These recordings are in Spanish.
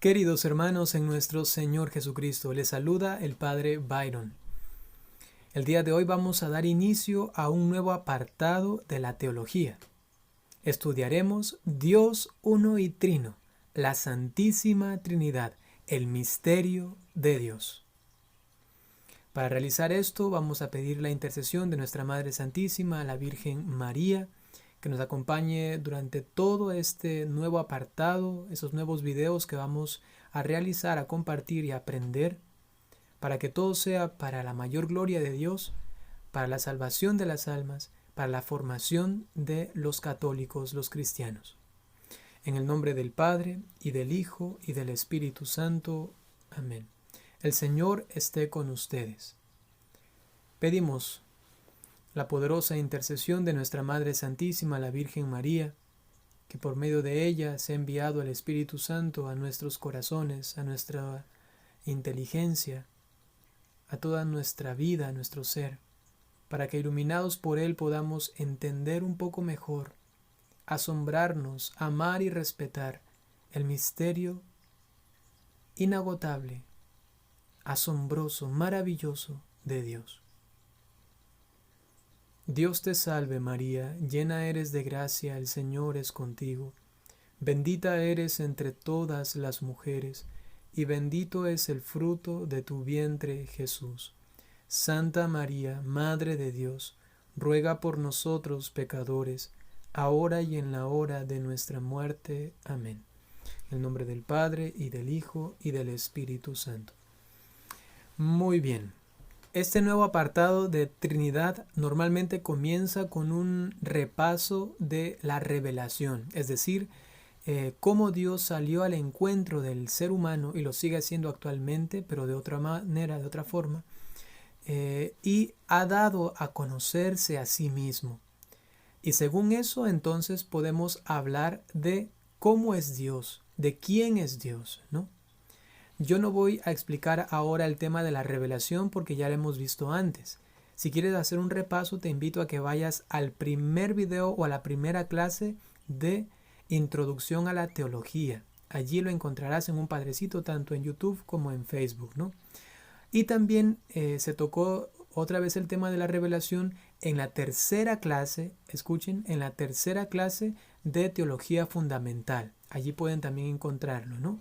Queridos hermanos en nuestro Señor Jesucristo, les saluda el Padre Byron. El día de hoy vamos a dar inicio a un nuevo apartado de la teología. Estudiaremos Dios uno y trino, la Santísima Trinidad, el misterio de Dios. Para realizar esto vamos a pedir la intercesión de nuestra Madre Santísima, la Virgen María, que nos acompañe durante todo este nuevo apartado, esos nuevos videos que vamos a realizar, a compartir y a aprender, para que todo sea para la mayor gloria de Dios, para la salvación de las almas, para la formación de los católicos, los cristianos. En el nombre del Padre, y del Hijo, y del Espíritu Santo. Amén. El Señor esté con ustedes. Pedimos la poderosa intercesión de nuestra Madre Santísima, la Virgen María, que por medio de ella se ha enviado el Espíritu Santo a nuestros corazones, a nuestra inteligencia, a toda nuestra vida, a nuestro ser, para que iluminados por él podamos entender un poco mejor, asombrarnos, amar y respetar el misterio inagotable, asombroso, maravilloso de Dios. Dios te salve María, llena eres de gracia, el Señor es contigo. Bendita eres entre todas las mujeres, y bendito es el fruto de tu vientre, Jesús. Santa María, Madre de Dios, ruega por nosotros pecadores, ahora y en la hora de nuestra muerte. Amén. En el nombre del Padre, y del Hijo, y del Espíritu Santo. Muy bien. Este nuevo apartado de Trinidad normalmente comienza con un repaso de la revelación, es decir, cómo Dios salió al encuentro del ser humano y lo sigue haciendo actualmente, pero de otra manera, de otra forma, y ha dado a conocerse a sí mismo. Y según eso, entonces podemos hablar de cómo es Dios, de quién es Dios, ¿no? Yo no voy a explicar ahora el tema de la revelación porque ya lo hemos visto antes. Si quieres hacer un repaso, te invito a que vayas al primer video o a la primera clase de Introducción a la Teología. Allí lo encontrarás en un padrecito tanto en YouTube como en Facebook, ¿no? Y también se tocó otra vez el tema de la revelación en la tercera clase, escuchen, en la tercera clase de Teología Fundamental. Allí pueden también encontrarlo, ¿no?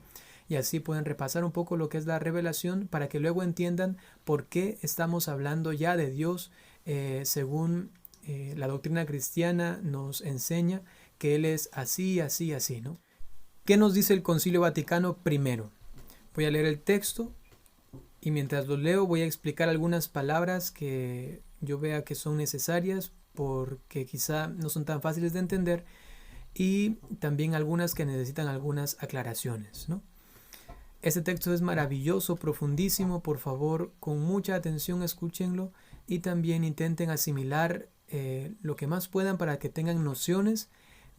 Y así pueden repasar un poco lo que es la revelación para que luego entiendan por qué estamos hablando ya de Dios según la doctrina cristiana nos enseña que Él es así, así, así, ¿no? ¿Qué nos dice el Concilio Vaticano I? Voy a leer el texto y mientras lo leo voy a explicar algunas palabras que yo vea que son necesarias porque quizá no son tan fáciles de entender y también algunas que necesitan algunas aclaraciones, ¿no? Este texto es maravilloso, profundísimo, por favor, con mucha atención escúchenlo y también intenten asimilar lo que más puedan para que tengan nociones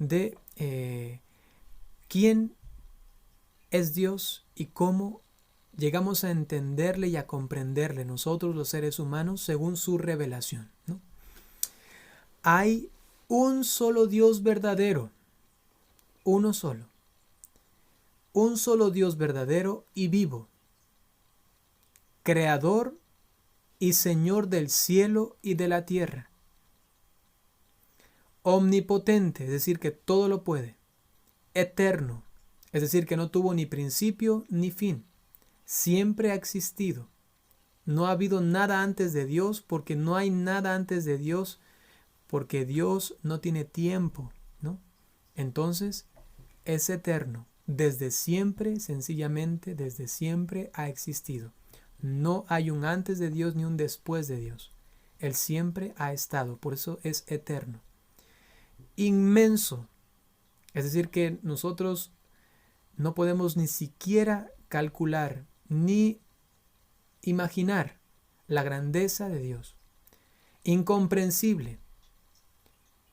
de quién es Dios y cómo llegamos a entenderle y a comprenderle nosotros los seres humanos según su revelación, ¿no? Hay un solo Dios verdadero, uno solo. Un solo Dios verdadero y vivo, Creador y Señor del cielo y de la tierra. Omnipotente, es decir, que todo lo puede. Eterno, es decir, que no tuvo ni principio ni fin. Siempre ha existido. No ha habido nada antes de Dios porque no hay nada antes de Dios porque Dios no tiene tiempo, ¿no? Entonces, es eterno. Desde siempre, sencillamente, desde siempre ha existido. No hay un antes de Dios ni un después de Dios. Él siempre ha estado, por eso es eterno. Inmenso, es decir que nosotros no podemos ni siquiera calcular ni imaginar la grandeza de Dios. Incomprensible.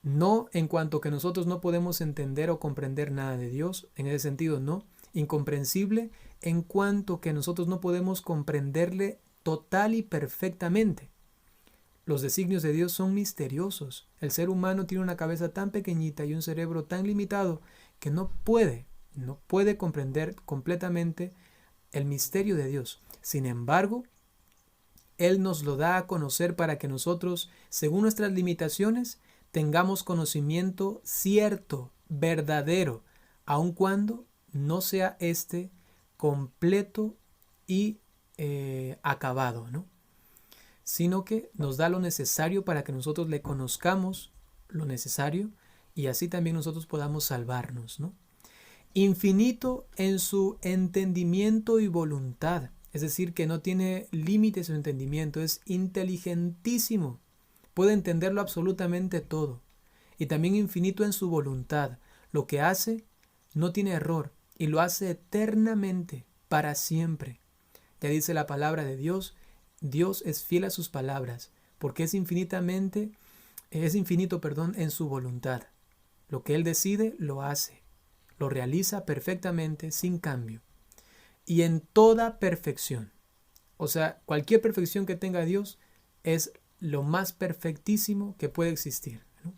No en cuanto que nosotros no podemos entender o comprender nada de Dios, en ese sentido no. Incomprensible en cuanto que nosotros no podemos comprenderle total y perfectamente. Los designios de Dios son misteriosos. El ser humano tiene una cabeza tan pequeñita y un cerebro tan limitado que no puede no puede comprender completamente el misterio de Dios. Sin embargo, Él nos lo da a conocer para que nosotros, según nuestras limitaciones, tengamos conocimiento cierto, verdadero, aun cuando no sea este completo y acabado, ¿no? Sino que nos da lo necesario para que nosotros le conozcamos lo necesario y así también nosotros podamos salvarnos, ¿no? Infinito en su entendimiento y voluntad, es decir, que no tiene límites su entendimiento, es inteligentísimo, puede entenderlo absolutamente todo. Y también infinito en su voluntad, lo que hace no tiene error y lo hace eternamente, para siempre. Ya dice la palabra de Dios, Dios es fiel a sus palabras, porque es infinito, en su voluntad. Lo que Él decide, lo hace, lo realiza perfectamente, sin cambio. Y en toda perfección. O sea, cualquier perfección que tenga Dios es lo más perfectísimo que puede existir, ¿no?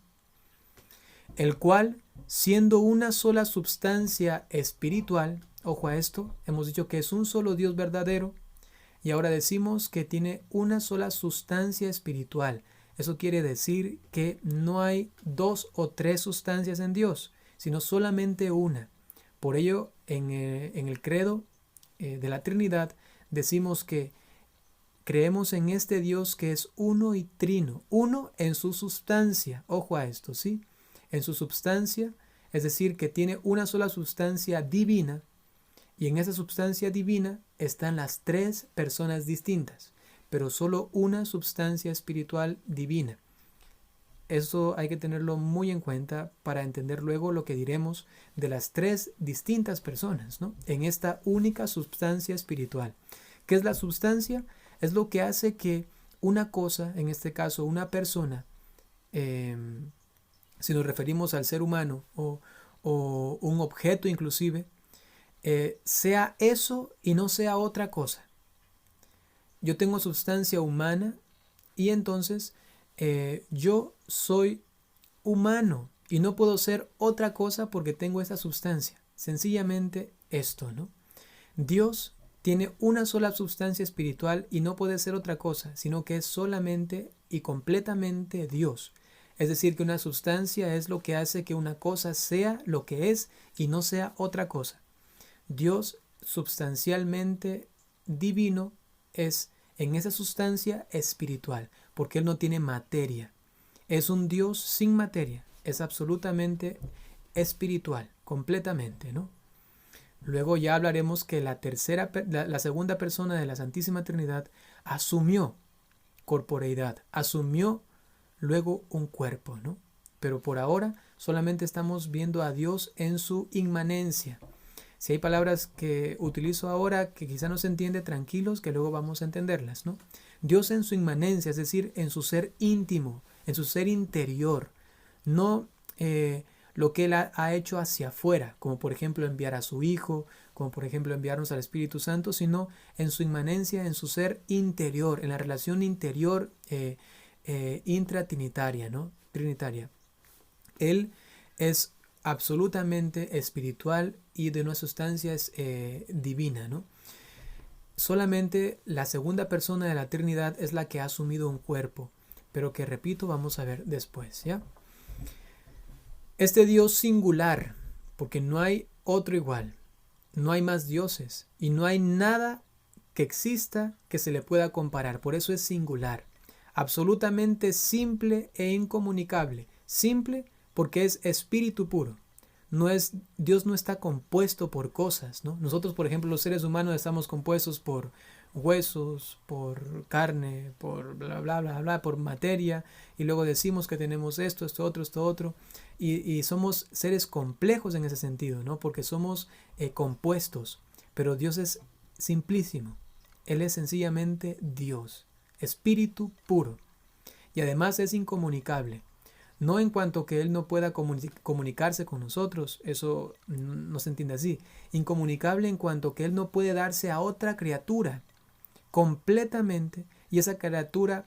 El cual, siendo una sola substancia espiritual, ojo a esto, hemos dicho que es un solo Dios verdadero, y ahora decimos que tiene una sola sustancia espiritual. Eso quiere decir que no hay 2 o 3 sustancias en Dios, sino solamente una. Por ello, en el credo de la Trinidad, decimos que creemos en este Dios que es uno y trino, uno en su sustancia. Ojo a esto, ¿sí? En su sustancia, es decir, que tiene una sola sustancia divina, y en esa sustancia divina están las 3 personas distintas, pero solo una sustancia espiritual divina. Eso hay que tenerlo muy en cuenta para entender luego lo que diremos de las 3 distintas personas, ¿no? En esta única sustancia espiritual. ¿Qué es la sustancia? Es lo que hace que una cosa, en este caso una persona, si nos referimos al ser humano o un objeto inclusive, sea eso y no sea otra cosa. Yo tengo sustancia humana y entonces yo soy humano y no puedo ser otra cosa porque tengo esta sustancia. Sencillamente esto, ¿no? Dios tiene una sola sustancia espiritual y no puede ser otra cosa, sino que es solamente y completamente Dios. Es decir, que una sustancia es lo que hace que una cosa sea lo que es y no sea otra cosa. Dios substancialmente divino es en esa sustancia espiritual, porque Él no tiene materia. Es un Dios sin materia, es absolutamente espiritual, completamente, ¿no? Luego ya hablaremos que la segunda persona de la Santísima Trinidad asumió corporeidad, asumió luego un cuerpo, ¿no? Pero por ahora solamente estamos viendo a Dios en su inmanencia. Si hay palabras que utilizo ahora que quizá no se entiende, tranquilos, que luego vamos a entenderlas, ¿no? Dios en su inmanencia, es decir, en su ser íntimo, en su ser interior, no lo que Él ha hecho hacia afuera, como por ejemplo enviar a su Hijo, como por ejemplo enviarnos al Espíritu Santo, sino en su inmanencia, en su ser interior, en la relación interior intratrinitaria, ¿no? Trinitaria. Él es absolutamente espiritual y de una sustancia divina, ¿no? Solamente la segunda persona de la Trinidad es la que ha asumido un cuerpo, pero que, repito, vamos a ver después, ¿ya? Este Dios singular, porque no hay otro igual, no hay más dioses y no hay nada que exista que se le pueda comparar, por eso es singular, absolutamente simple e incomunicable, simple porque es espíritu puro. Dios no está compuesto por cosas, ¿no? Nosotros, por ejemplo, los seres humanos estamos compuestos por huesos, por carne, por bla, bla, bla, bla, por materia, y luego decimos que tenemos esto, esto otro, y somos seres complejos en ese sentido, ¿no? Porque somos compuestos, pero Dios es simplísimo. Él es sencillamente Dios, espíritu puro, y además es incomunicable. No en cuanto que Él no pueda comunicarse con nosotros, eso no se entiende así. Incomunicable en cuanto que Él no puede darse a otra criatura completamente y esa criatura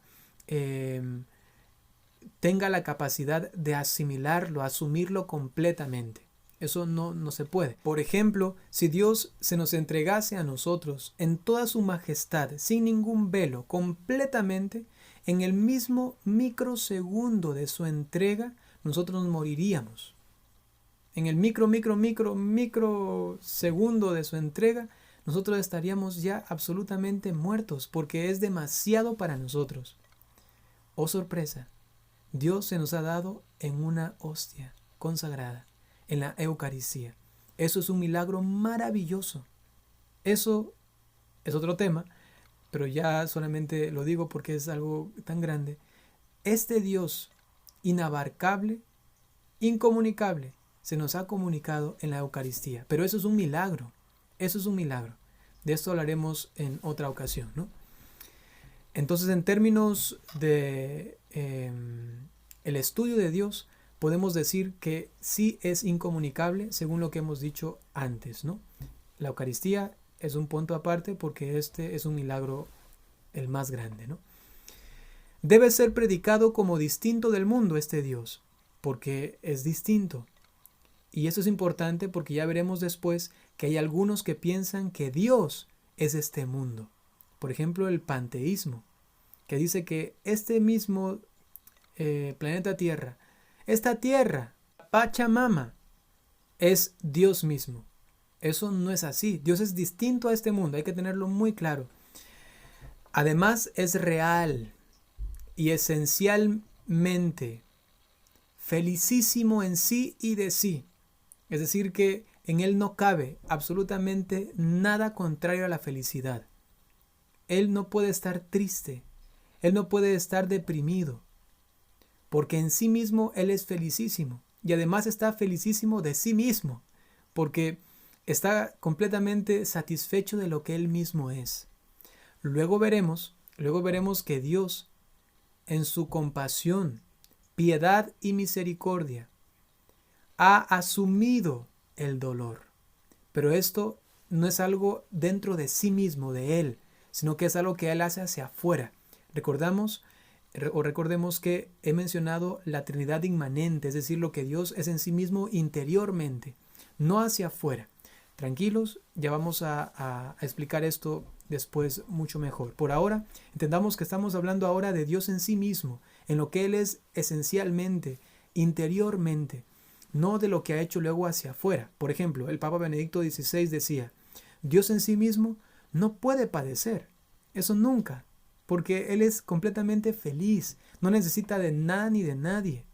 tenga la capacidad de asimilarlo, asumirlo completamente. Eso no se puede. Por ejemplo, si Dios se nos entregase a nosotros en toda su majestad, sin ningún velo, completamente, en el mismo microsegundo de su entrega, nosotros moriríamos. En el microsegundo de su entrega, nosotros estaríamos ya absolutamente muertos, porque es demasiado para nosotros. Oh sorpresa, Dios se nos ha dado en una hostia consagrada, en la Eucaristía. Eso es un milagro maravilloso. Eso es otro tema, pero ya solamente lo digo porque es algo tan grande. Este Dios inabarcable, incomunicable, se nos ha comunicado en la Eucaristía. Pero eso es un milagro. Eso es un milagro. De esto hablaremos en otra ocasión, ¿no? Entonces, en términos de el estudio de Dios, podemos decir que sí es incomunicable según lo que hemos dicho antes, ¿no? La Eucaristía es un punto aparte porque este es un milagro el más grande, ¿no? Debe ser predicado como distinto del mundo este Dios, porque es distinto. Y eso es importante porque ya veremos después que hay algunos que piensan que Dios es este mundo. Por ejemplo, el panteísmo, que dice que este mismo planeta Tierra, esta tierra, Pachamama, es Dios mismo. Eso no es así. Dios es distinto a este mundo, hay que tenerlo muy claro. Además, es real y esencialmente felicísimo en sí y de sí. Es decir, que en Él no cabe absolutamente nada contrario a la felicidad. Él no puede estar triste, Él no puede estar deprimido, porque en sí mismo Él es felicísimo. Y además está felicísimo de sí mismo, porque está completamente satisfecho de lo que Él mismo es. Luego veremos que Dios, en su compasión, piedad y misericordia, ha asumido el dolor. Pero esto no es algo dentro de sí mismo, de Él, sino que es algo que Él hace hacia afuera. Recordemos que he mencionado la Trinidad inmanente, es decir, lo que Dios es en sí mismo interiormente, no hacia afuera. Tranquilos, ya vamos a explicar esto después mucho mejor. Por ahora, entendamos que estamos hablando ahora de Dios en sí mismo, en lo que Él es esencialmente, interiormente, no de lo que ha hecho luego hacia afuera. Por ejemplo, el Papa Benedicto XVI decía, Dios en sí mismo no puede padecer, eso nunca, porque Él es completamente feliz, no necesita de nada ni de nadie,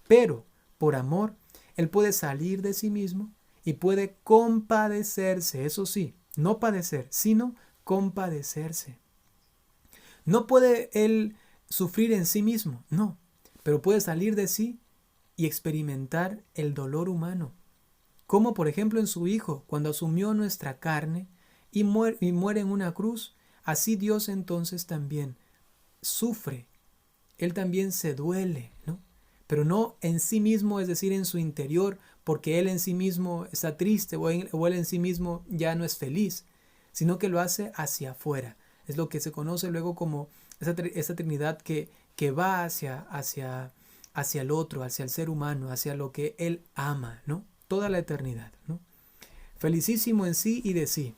pero por amor, Él puede salir de sí mismo y puede compadecerse, eso sí, no padecer, sino compadecerse. No puede Él sufrir en sí mismo, no, pero puede salir de sí y experimentar el dolor humano, como por ejemplo en su Hijo, cuando asumió nuestra carne y muere en una cruz. Así Dios entonces también sufre, Él también se duele, ¿no? Pero no en sí mismo, es decir, en su interior, porque Él en sí mismo está triste o Él en sí mismo ya no es feliz, sino que lo hace hacia afuera. Es lo que se conoce luego como esa Trinidad que va hacia el otro, hacia el ser humano, hacia lo que Él ama, ¿no? Toda la eternidad, ¿no? Felicísimo en sí y de sí,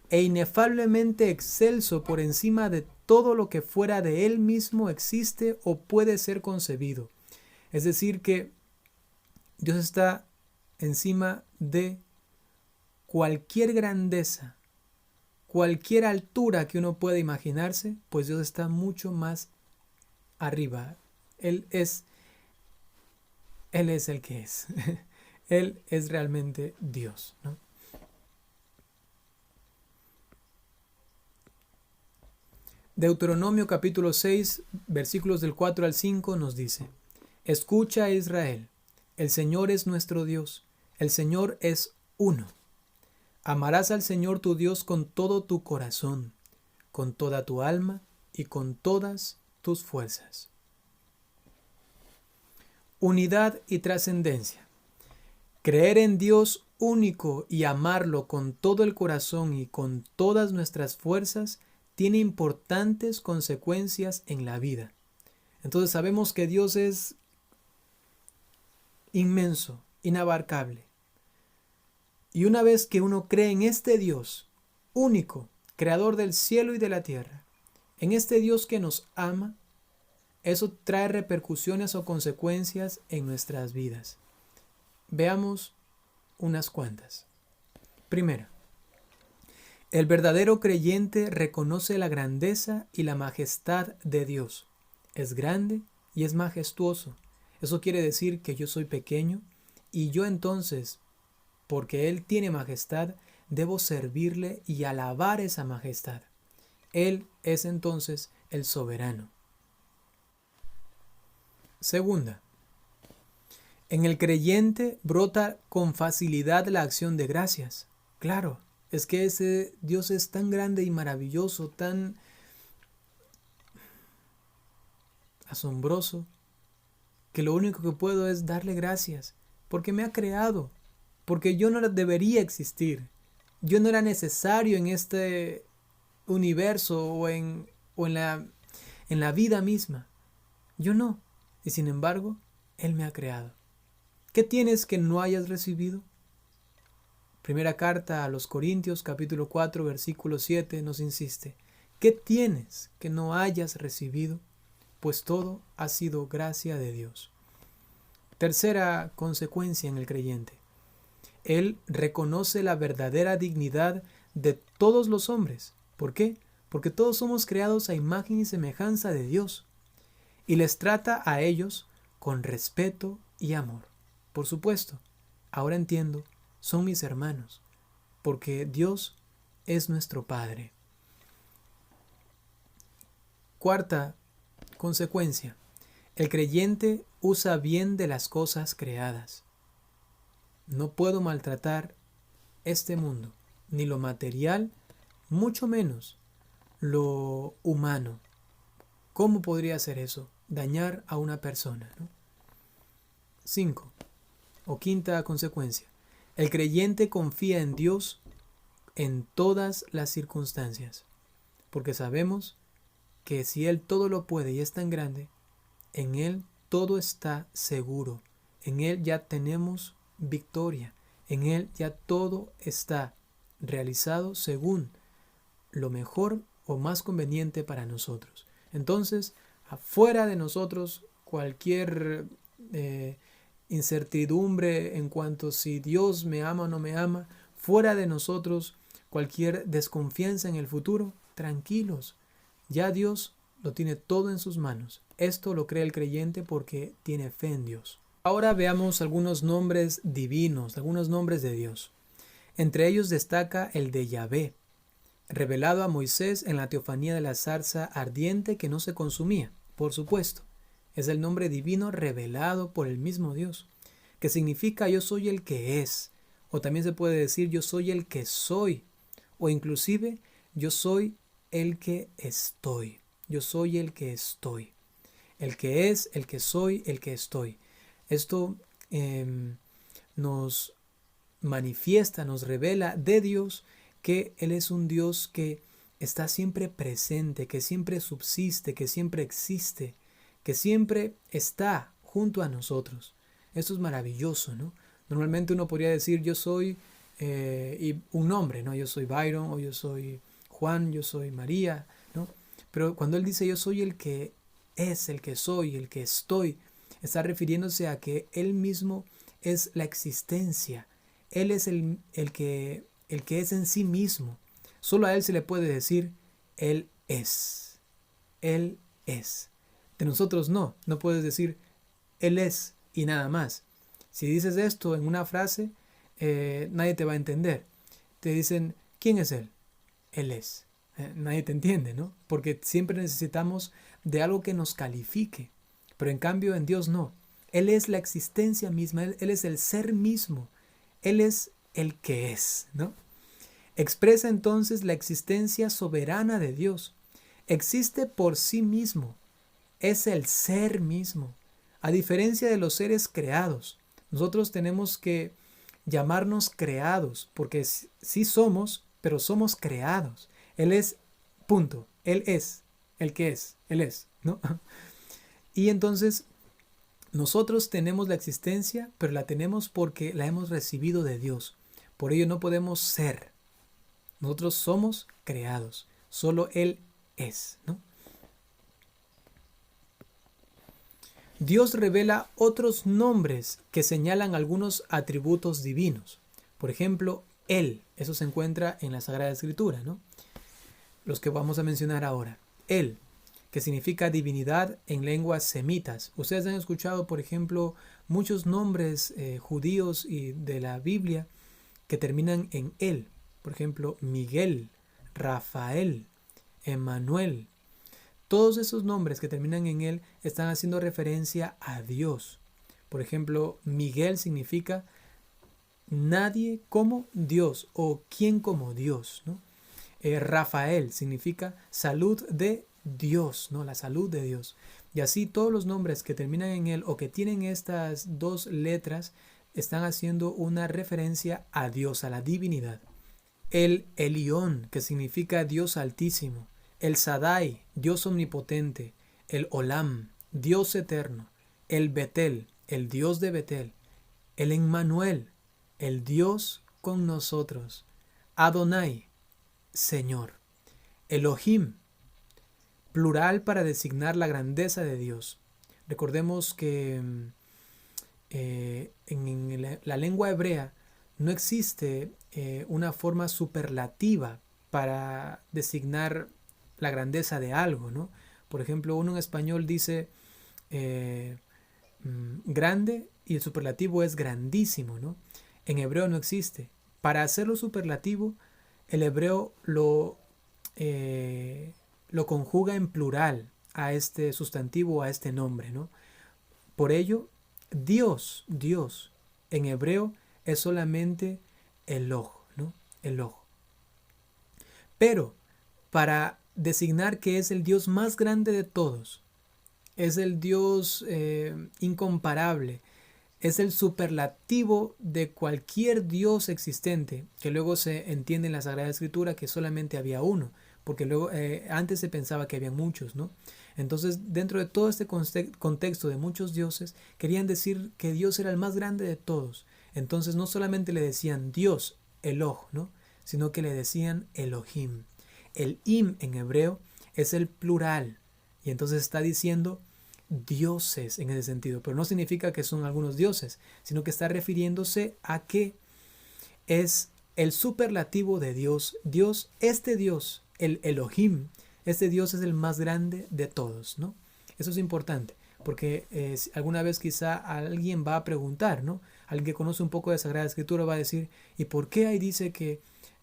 e inefablemente excelso por encima de todo lo que fuera de Él mismo existe o puede ser concebido. Es decir, que Dios está encima de cualquier grandeza, cualquier altura que uno pueda imaginarse, pues Dios está mucho más arriba. Él es el que es. Él es realmente Dios, ¿no? Deuteronomio capítulo 6, versículos del 4 al 5 nos dice: Escucha, Israel, el Señor es nuestro Dios, el Señor es uno. Amarás al Señor tu Dios con todo tu corazón, con toda tu alma y con todas tus fuerzas. Unidad y trascendencia. Creer en Dios único y amarlo con todo el corazón y con todas nuestras fuerzas tiene importantes consecuencias en la vida. Entonces sabemos que Dios es inmenso, inabarcable. Y una vez que uno cree en este Dios único, creador del cielo y de la tierra, en este Dios que nos ama, eso trae repercusiones o consecuencias en nuestras vidas. Veamos unas cuantas. Primero, el verdadero creyente reconoce la grandeza y la majestad de Dios. Es grande y es majestuoso. Eso quiere decir que yo soy pequeño y yo entonces, porque Él tiene majestad, debo servirle y alabar esa majestad. Él es entonces el soberano. Segunda, en el creyente brota con facilidad la acción de gracias. Claro, es que ese Dios es tan grande y maravilloso, tan asombroso, que lo único que puedo es darle gracias, porque me ha creado, porque yo no debería existir, yo no era necesario en este universo o en la vida misma. Yo no, y sin embargo, Él me ha creado. ¿Qué tienes que no hayas recibido? Primera carta a los Corintios, capítulo 4, versículo 7, nos insiste: ¿qué tienes que no hayas recibido? Pues todo ha sido gracia de Dios. Tercera consecuencia en el creyente: él reconoce la verdadera dignidad de todos los hombres. ¿Por qué? Porque todos somos creados a imagen y semejanza de Dios, y les trata a ellos con respeto y amor. Por supuesto, ahora entiendo, son mis hermanos, porque Dios es nuestro Padre. Cuarta consecuencia: el creyente usa bien de las cosas creadas. No puedo maltratar este mundo, ni lo material, mucho menos lo humano. ¿Cómo podría hacer eso? Dañar a una persona, ¿no? 5. O quinta consecuencia: el creyente confía en Dios en todas las circunstancias, porque sabemos que si Él todo lo puede y es tan grande, en Él todo está seguro, en Él ya tenemos victoria, en Él ya todo está realizado según lo mejor o más conveniente para nosotros. Entonces, afuera de nosotros cualquier incertidumbre en cuanto si Dios me ama o no me ama, fuera de nosotros cualquier desconfianza en el futuro, tranquilos, ya Dios lo tiene todo en sus manos. Esto lo cree el creyente porque tiene fe en Dios. Ahora veamos algunos nombres divinos, algunos nombres de Dios. Entre ellos destaca el de Yahvé, revelado a Moisés en la teofanía de la zarza ardiente que no se consumía. Por supuesto, es el nombre divino revelado por el mismo Dios, que significa yo soy el que es, o también se puede decir yo soy el que soy, o inclusive yo soy el que estoy. Yo soy el que estoy. El que es, el que soy, el que estoy. Esto nos manifiesta, nos revela de Dios que Él es un Dios que está siempre presente, que siempre subsiste, que siempre existe, que siempre está junto a nosotros. Esto es maravilloso, ¿no? Normalmente uno podría decir yo soy y un nombre, ¿no? Yo soy Byron, o yo soy Juan, yo soy María, ¿no? Pero cuando Él dice yo soy el que es, el que soy, el que estoy, está refiriéndose a que Él mismo es la existencia. Él es el que es en sí mismo. Solo a Él se le puede decir Él es. Él es. De nosotros no puedes decir Él es y nada más. Si dices esto en una frase, nadie te va a entender. Te dicen, ¿quién es Él? Él es. Nadie te entiende, ¿no? Porque siempre necesitamos de algo que nos califique. Pero en cambio en Dios no. Él es la existencia misma, Él es el ser mismo. Él es el que es, ¿no? Expresa entonces la existencia soberana de Dios. Existe por sí mismo. Es el ser mismo. A diferencia de los seres creados, nosotros tenemos que llamarnos creados, porque sí somos, pero somos creados. Él es, punto. Él es el que es. Él es, ¿no? Y entonces nosotros tenemos la existencia, pero la tenemos porque la hemos recibido de Dios. Por ello no podemos ser. Nosotros somos creados. Solo Él es, ¿no? Dios revela otros nombres que señalan algunos atributos divinos. Por ejemplo, Él. Eso se encuentra en la Sagrada Escritura, ¿no? Los que vamos a mencionar ahora. Él, que significa divinidad en lenguas semitas. Ustedes han escuchado, por ejemplo, muchos nombres judíos y de la Biblia que terminan en Él. Por ejemplo, Miguel, Rafael, Emmanuel. Todos esos nombres que terminan en Él están haciendo referencia a Dios. Por ejemplo, Miguel significa nadie como Dios o quién como Dios, ¿no? Rafael significa salud de Dios, ¿no? La salud de Dios. Y así todos los nombres que terminan en Él o que tienen estas dos letras están haciendo una referencia a Dios, a la divinidad. El Elión, que significa Dios altísimo. El Sadai, Dios omnipotente. El Olam, Dios eterno. El Betel, el Dios de Betel. El Emmanuel, el Dios con nosotros. Adonai, Señor. Elohim, plural para designar la grandeza de Dios. Recordemos que en la lengua hebrea no existe una forma superlativa para designar la grandeza de algo, ¿no? Por ejemplo, uno en español dice grande y el superlativo es grandísimo, ¿no? En hebreo no existe. Para hacerlo superlativo, el hebreo lo conjuga en plural a este sustantivo, a este nombre, ¿no? Por ello, Dios, en hebreo es solamente Eloh, ¿no? Eloh. Pero para designar que es el Dios más grande de todos, es el Dios incomparable, es el superlativo de cualquier Dios existente, que luego se entiende en la Sagrada Escritura que solamente había uno, porque luego antes se pensaba que había muchos, ¿no? Entonces, dentro de todo este contexto de muchos dioses, querían decir que Dios era el más grande de todos. Entonces, no solamente le decían Dios, Eloh, ¿no? Sino que le decían Elohim. El im en hebreo es el plural, y entonces está diciendo dioses en ese sentido, pero no significa que son algunos dioses, sino que está refiriéndose a que es el superlativo de Dios. Dios, el Elohim, este Dios es el más grande de todos, ¿no? Eso es importante, porque alguna vez quizá alguien va a preguntar, ¿no? Alguien que conoce un poco de Sagrada Escritura va a decir, ¿y por qué ahí dice que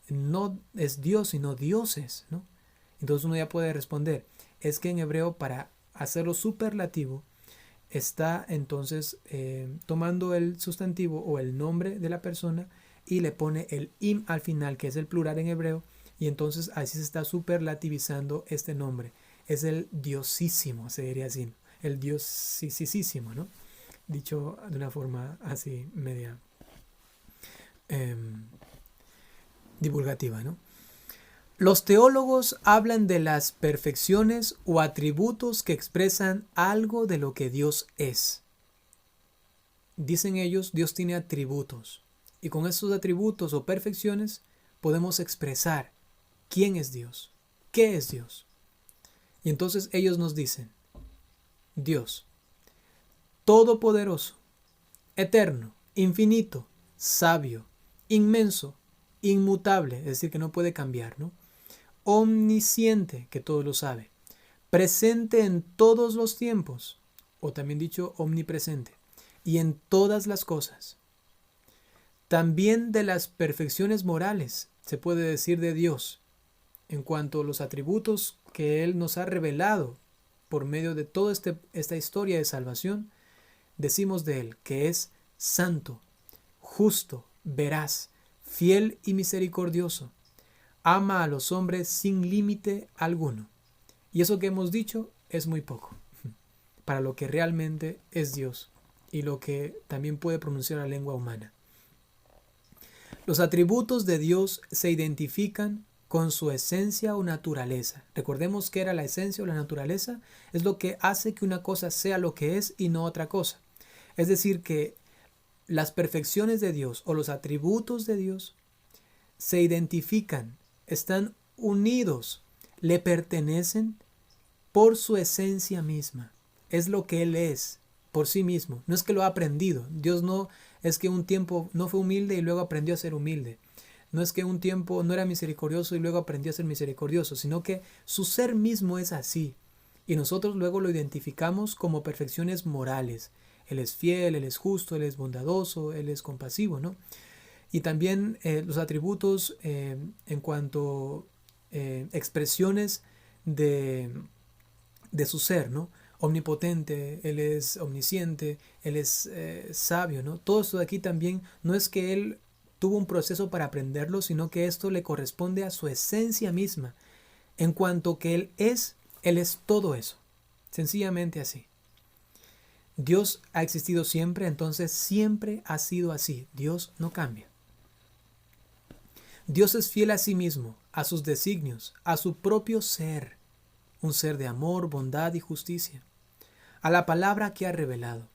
no es Dios, sino dioses, ¿no? Entonces uno ya puede responder, es que en hebreo para hacerlo superlativo está entonces tomando el sustantivo o el nombre de la persona y le pone el im al final, que es el plural en hebreo, y entonces así se está superlativizando este nombre. Es el diosísimo, se diría así, el diosísimo, ¿no? Dicho de una forma así media divulgativa, ¿no? Los teólogos hablan de las perfecciones o atributos que expresan algo de lo que Dios es. Dicen ellos, Dios tiene atributos. Y con esos atributos o perfecciones podemos expresar quién es Dios, qué es Dios. Y entonces ellos nos dicen, Dios, todopoderoso, eterno, infinito, sabio, inmenso, inmutable, es decir, que no puede cambiar, ¿no? Omnisciente, que todo lo sabe, presente en todos los tiempos, o también dicho omnipresente, y en todas las cosas. También de las perfecciones morales se puede decir de Dios, en cuanto a los atributos que Él nos ha revelado por medio de toda esta historia de salvación, decimos de Él que es santo, justo, veraz, fiel y misericordioso. Ama a los hombres sin límite alguno. Y eso que hemos dicho es muy poco para lo que realmente es Dios y lo que también puede pronunciar la lengua humana. Los atributos de Dios se identifican con su esencia o naturaleza. Recordemos que era la esencia o la naturaleza, es lo que hace que una cosa sea lo que es y no otra cosa. Es decir, que las perfecciones de Dios o los atributos de Dios se identifican, están unidos, le pertenecen por su esencia misma. Es lo que Él es por sí mismo. No es que lo ha aprendido. Dios no es que un tiempo no fue humilde y luego aprendió a ser humilde. No es que un tiempo no era misericordioso y luego aprendió a ser misericordioso, sino que su ser mismo es así. Y nosotros luego lo identificamos como perfecciones morales. Él es fiel, Él es justo, Él es bondadoso, Él es compasivo, ¿no? Y también los atributos en cuanto expresiones de su ser, ¿no? Omnipotente, Él es omnisciente, Él es sabio, ¿no? Todo esto de aquí también no es que Él tuvo un proceso para aprenderlo, sino que esto le corresponde a su esencia misma. En cuanto que Él es todo eso. Sencillamente así. Dios ha existido siempre, entonces siempre ha sido así. Dios no cambia. Dios es fiel a sí mismo, a sus designios, a su propio ser, un ser de amor, bondad y justicia, a la palabra que ha revelado.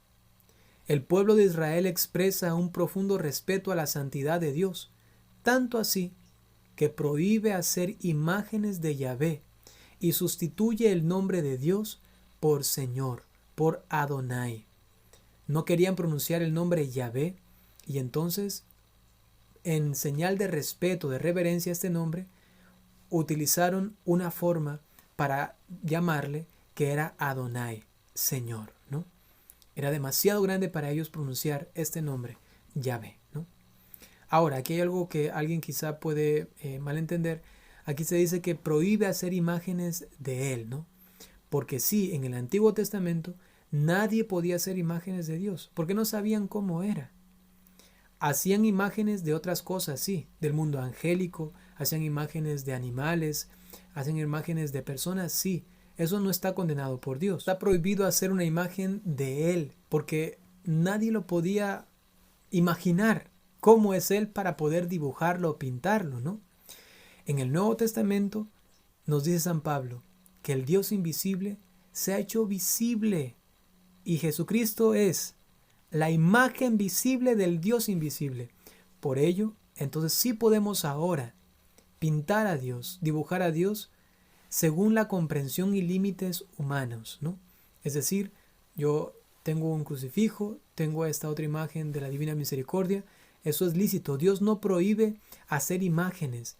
El pueblo de Israel expresa un profundo respeto a la santidad de Dios, tanto así que prohíbe hacer imágenes de Yahvé y sustituye el nombre de Dios por Señor, por Adonai. No querían pronunciar el nombre Yahvé y entonces, en señal de respeto, de reverencia a este nombre, utilizaron una forma para llamarle que era Adonai, Señor, ¿no? Era demasiado grande para ellos pronunciar este nombre, Yahvé, ¿no? Ahora, aquí hay algo que alguien quizá puede malentender. Aquí se dice que prohíbe hacer imágenes de Él, ¿no? Porque sí, en el Antiguo Testamento nadie podía hacer imágenes de Dios, porque no sabían cómo era. Hacían imágenes de otras cosas, sí, del mundo angélico, hacían imágenes de animales, hacían imágenes de personas, sí. Eso no está condenado por Dios. Está prohibido hacer una imagen de Él, porque nadie lo podía imaginar cómo es Él para poder dibujarlo o pintarlo, ¿no? En el Nuevo Testamento nos dice San Pablo que el Dios invisible se ha hecho visible y Jesucristo es la imagen visible del Dios invisible. Por ello, entonces sí podemos ahora pintar a Dios, dibujar a Dios según la comprensión y límites humanos, ¿no? Es decir, yo tengo un crucifijo, tengo esta otra imagen de la Divina Misericordia, eso es lícito. Dios no prohíbe hacer imágenes.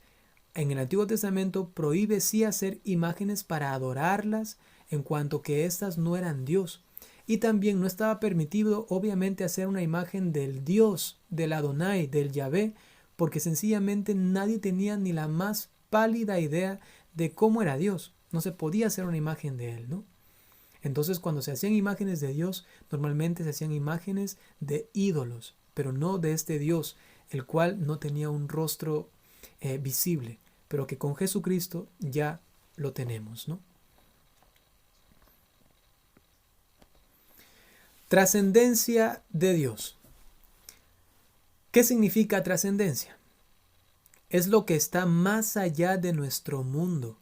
En el Antiguo Testamento prohíbe sí hacer imágenes para adorarlas en cuanto que éstas no eran Dios. Y también no estaba permitido obviamente hacer una imagen del Dios, del Adonai, del Yahvé, porque sencillamente nadie tenía ni la más pálida idea de cómo era Dios. No se podía hacer una imagen de Él, ¿no? Entonces cuando se hacían imágenes de Dios, normalmente se hacían imágenes de ídolos, pero no de este Dios, el cual no tenía un rostro visible, pero que con Jesucristo ya lo tenemos, ¿no? Trascendencia de Dios. ¿Qué significa trascendencia? Es lo que está más allá de nuestro mundo,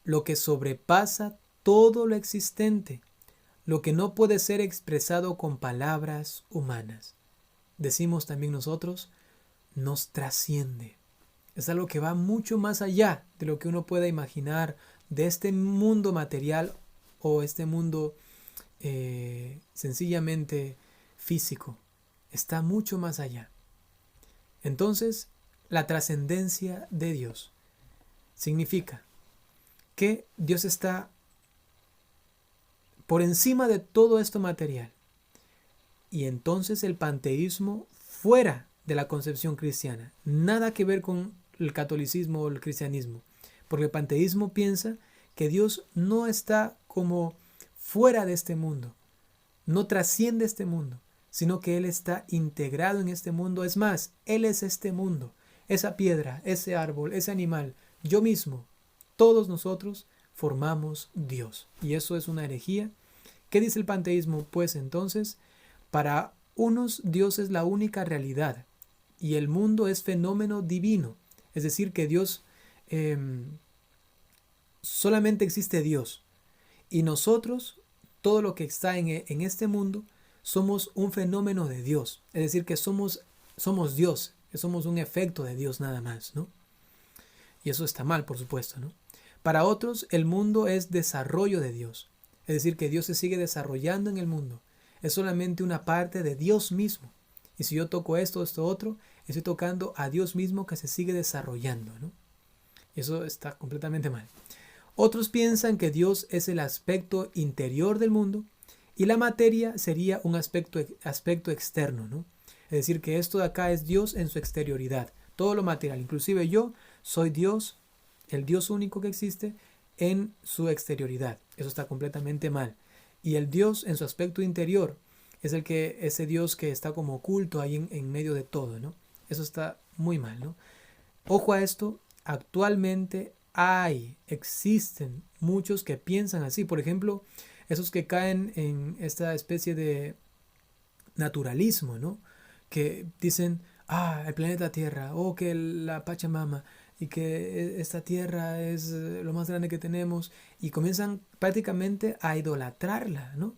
lo que sobrepasa todo lo existente, lo que no puede ser expresado con palabras humanas. Decimos también nosotros, nos trasciende. Es algo que va mucho más allá de lo que uno pueda imaginar de este mundo material o este mundo sencillamente físico. Está mucho más allá. Entonces, la trascendencia de Dios significa que Dios está por encima de todo esto material. Y entonces el panteísmo fuera de la concepción cristiana. Nada que ver con el catolicismo o el cristianismo. Porque el panteísmo piensa que Dios no está como fuera de este mundo. No trasciende este mundo, sino que Él está integrado en este mundo. Es más, Él es este mundo. Esa piedra, ese árbol, ese animal, yo mismo, todos nosotros formamos Dios. Y eso es una herejía. ¿Qué dice el panteísmo? Pues entonces, para unos Dios es la única realidad y el mundo es fenómeno divino. Es decir, que Dios, solamente existe Dios. Y nosotros, todo lo que está en este mundo, somos un fenómeno de Dios. Es decir, que somos Dios, que somos un efecto de Dios nada más, ¿no? y eso está mal, por supuesto, ¿no? Para otros, el mundo es desarrollo de Dios, es decir, que Dios se sigue desarrollando en el mundo. Es solamente una parte de Dios mismo. Y si yo toco esto, esto, otro, estoy tocando a Dios mismo que se sigue desarrollando, ¿no? Y eso está completamente mal. Otros piensan que Dios es el aspecto interior del mundo y la materia sería un aspecto externo, ¿no? Es decir, que esto de acá es Dios en su exterioridad, todo lo material. Inclusive yo soy Dios, el Dios único que existe, en su exterioridad. Eso está completamente mal. Y el Dios en su aspecto interior es ese Dios que está como oculto ahí en medio de todo, ¿no? Eso está muy mal, ¿no? Ojo a esto, actualmente existen muchos que piensan así. Por ejemplo, esos que caen en esta especie de naturalismo, ¿no? Que dicen, el planeta Tierra, o que la Pachamama, y que esta tierra es lo más grande que tenemos, y comienzan prácticamente a idolatrarla, ¿no?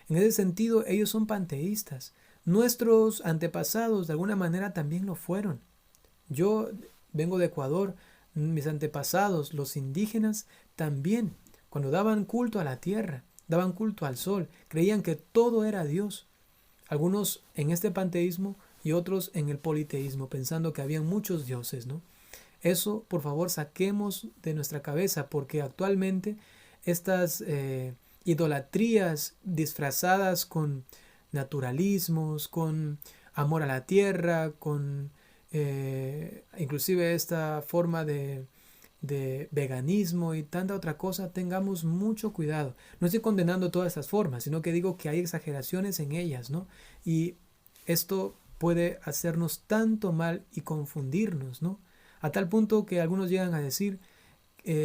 En ese sentido, ellos son panteístas. Nuestros antepasados de alguna manera también lo fueron. Yo vengo de Ecuador, mis antepasados, los indígenas, también, cuando daban culto a la tierra, daban culto al sol, creían que todo era Dios. Algunos en este panteísmo y otros en el politeísmo, pensando que habían muchos dioses, ¿no? Eso, por favor, saquemos de nuestra cabeza, porque actualmente estas idolatrías disfrazadas con naturalismos, con amor a la tierra, con inclusive esta forma de veganismo y tanta otra cosa, tengamos mucho cuidado. No estoy condenando todas estas formas, sino que digo que hay exageraciones en ellas, ¿no? Y esto puede hacernos tanto mal y confundirnos, ¿no? A tal punto que algunos llegan a decir,